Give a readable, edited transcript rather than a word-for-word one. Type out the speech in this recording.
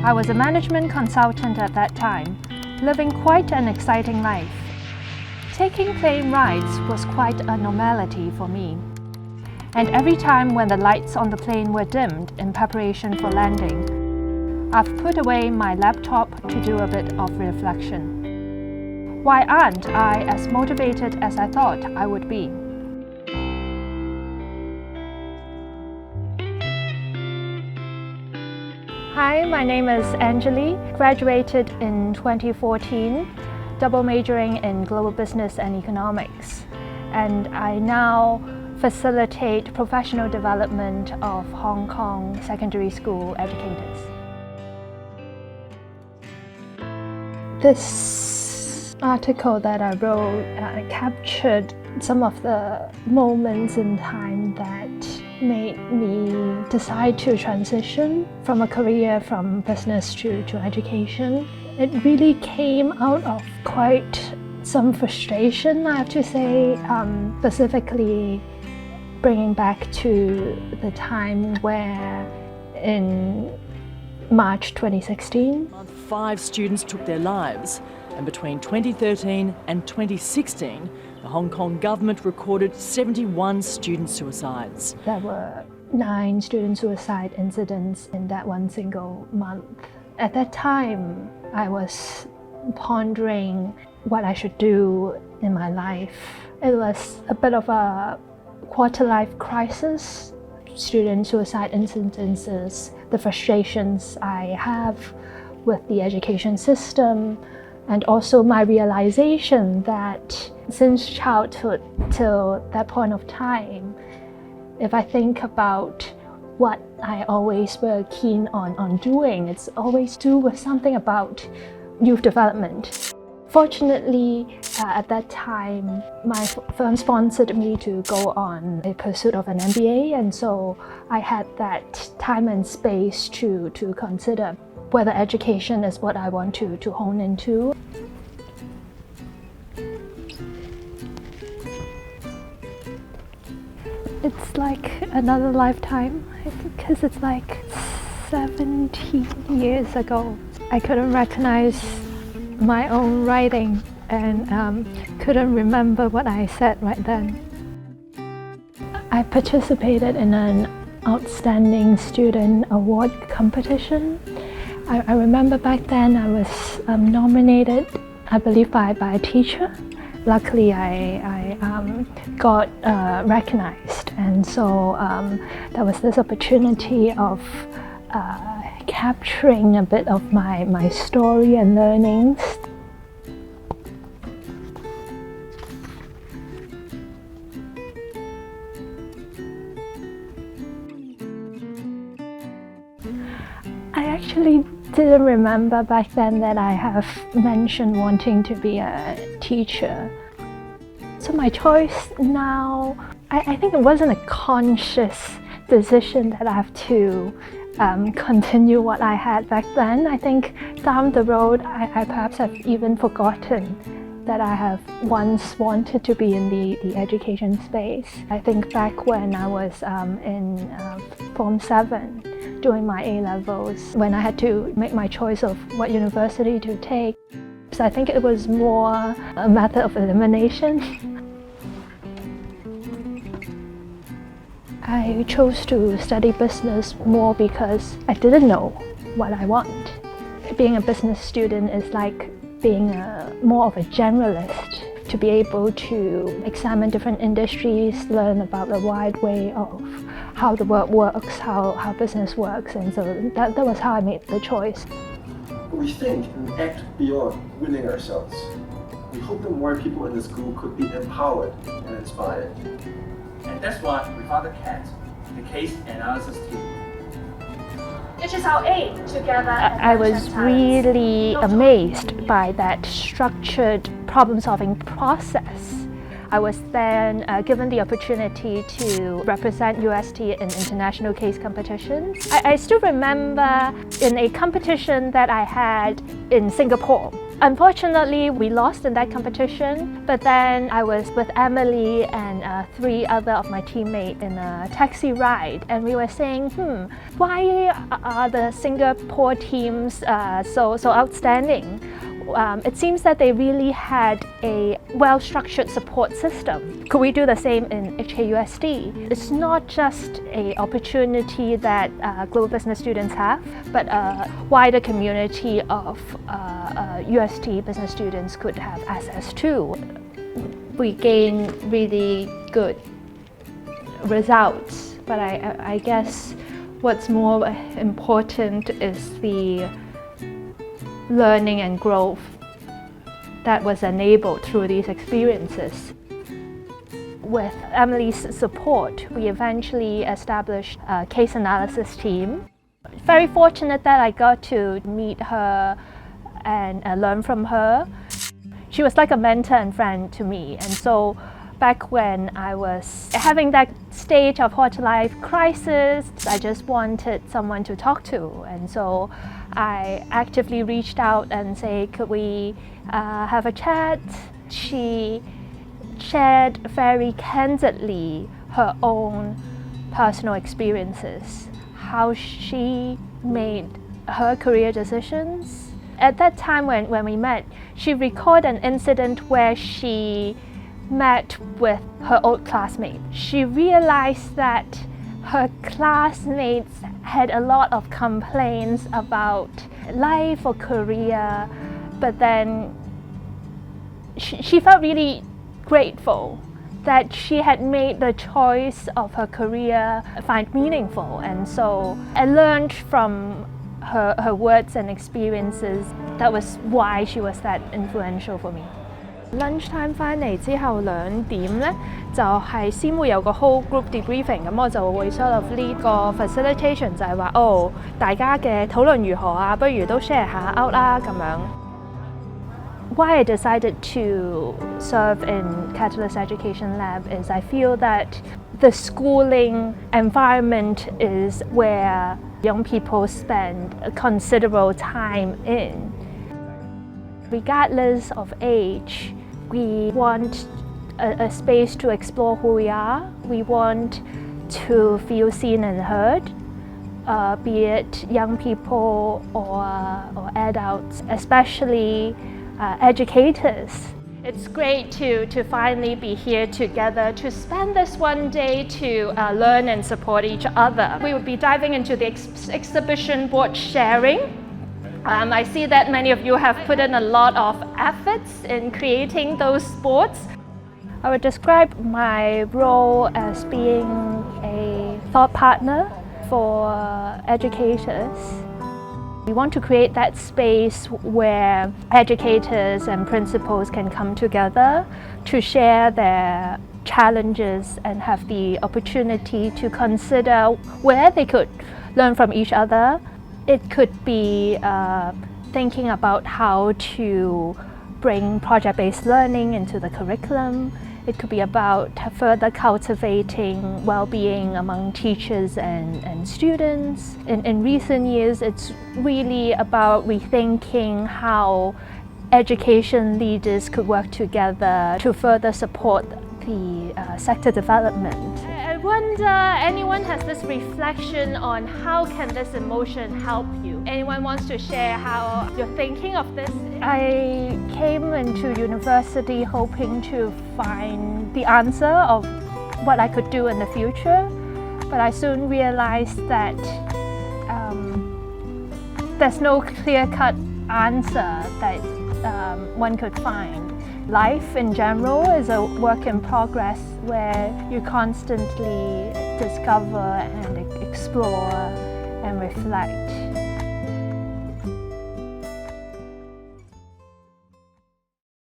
I was a management consultant at that time, living quite an exciting life. Taking plane rides was quite a normality for me. And every time when the lights on the plane were dimmed in preparation for landing, I've put away my laptop to do a bit of reflection. Why aren't I as motivated as I thought I would be? Hi, my name is Angele, graduated in 2014, double majoring in global business and economics. And I now facilitate professional development of Hong Kong secondary school educators. This article that I wrote captured some of the moments in time that made me decide to transition from a career from business to education. It really came out of quite some frustration, I have to say, specifically bringing back to the time where in March 2016, 5 students took their lives, and between 2013 and 2016, the Hong Kong government recorded 71 student suicides. There were 9 student suicide incidents in that one single month. At that time, I was pondering what I should do in my life. It was a bit of a quarter-life crisis. Student suicide incidences, the frustrations I have with the education system, and also my realization that since childhood till that point of time, if I think about what I always were keen on doing, it's always do with something about youth development. Fortunately, at that time, my firm sponsored me to go on a pursuit of an MBA, and so I had that time and space to consider whether education is what I want to hone into. It's like another lifetime, because it's like 17 years ago. I couldn't recognize my own writing and couldn't remember what I said right then. I participated in an Outstanding Student Award competition. I remember back then I was nominated, I believe, by a teacher. Luckily, I got recognized, and so there was this opportunity of capturing a bit of my story and learnings. I actually didn't remember back then that I have mentioned wanting to be a teacher. So my choice now, I think it wasn't a conscious decision that I have to continue what I had back then. I think down the road, I perhaps have even forgotten that I have once wanted to be in the education space. I think back when I was in Form 7, doing my A-levels, when I had to make my choice of what university to take. So I think it was more a method of elimination. I chose to study business more because I didn't know what I want. Being a business student is like being more of a generalist, to be able to examine different industries, learn about a wide way of how the world works, how business works, and so that was how I made the choice. We think and act beyond winning ourselves. We hope that more people in the school could be empowered and inspired. And that's why we found the CAT, the case analysis team. It is our aim together. I was really amazed by that structured problem-solving process. I was then given the opportunity to represent UST in international case competitions. I still remember in a competition that I had in Singapore, Unfortunately, we lost in that competition, but then I was with Emily and 3 other of my teammates in a taxi ride, and we were saying, why are the Singapore teams so outstanding? It seems that they really had a well-structured support system. Could we do the same in HKUST? It's not just an opportunity that global business students have, but a wider community of UST business students could have access to. We gain really good results, but I guess what's more important is the learning and growth that was enabled through these experiences. With Emily's support, we eventually established a case analysis team. Very fortunate that I got to meet her and learn from her. She was like a mentor and friend to me, and so back when I was having that stage of quarter-life crisis, I just wanted someone to talk to, and so I actively reached out and said, could we have a chat? She shared very candidly her own personal experiences, how she made her career decisions. At that time when we met, she recalled an incident where she met with her old classmate. She realized that her classmates had a lot of complaints about life or career, but then she felt really grateful that she had made the choice of her career find meaningful, and so I learned from her words and experiences. That was why she was that influential for me. Lunchtime 翻嚟之後2點呢，就係先會有個 whole group debriefing，咁我就會 sort of lead 個 facilitation， 就係話大家嘅討論如何啊，不如都 share 下 out 啦咁樣。Why I decided to serve in Catalyst Education Lab is I feel that the schooling environment is where young people spend a considerable time in. Regardless of age, we want a space to explore who we are. We want to feel seen and heard, be it young people or adults, especially educators. It's great to finally be here together to spend this one day to learn and support each other. We will be diving into the exhibition board sharing. I see that many of you have put in a lot of efforts in creating those boards. I would describe my role as being a thought partner for educators. We want to create that space where educators and principals can come together to share their challenges and have the opportunity to consider where they could learn from each other. It could be thinking about how to bring project-based learning into the curriculum. It could be about further cultivating well-being among teachers and students. In recent years, it's really about rethinking how education leaders could work together to further support the sector development. I wonder, anyone has this reflection on how can this emotion help you? Anyone wants to share how you're thinking of this? I came into university hoping to find the answer of what I could do in the future, but I soon realized that there's no clear-cut answer that one could find. Life in general is a work in progress where you constantly discover and explore and reflect.